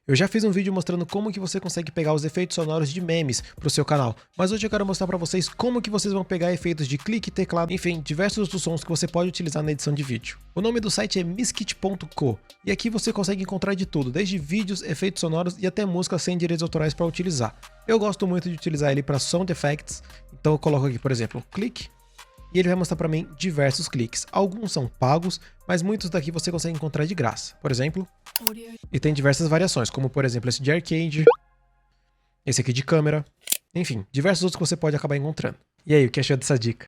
Eu já fiz um vídeo mostrando como que você consegue pegar os efeitos sonoros de memes para o seu canal, mas hoje eu quero mostrar para vocês como que vocês vão pegar efeitos de clique, teclado, enfim, diversos outros sons que você pode utilizar na edição de vídeo. O nome do site é miskit.co e aqui você consegue encontrar de tudo, desde vídeos, efeitos sonoros e até músicas sem direitos autorais para utilizar. Eu gosto muito de utilizar ele para sound effects, então eu coloco aqui, por exemplo, clique, e ele vai mostrar para mim diversos cliques. Alguns são pagos, mas muitos daqui você consegue encontrar de graça. Por exemplo, e tem diversas variações, como por exemplo esse de arcade, esse aqui de câmera, enfim, diversos outros que você pode acabar encontrando. E aí, o que achou dessa dica?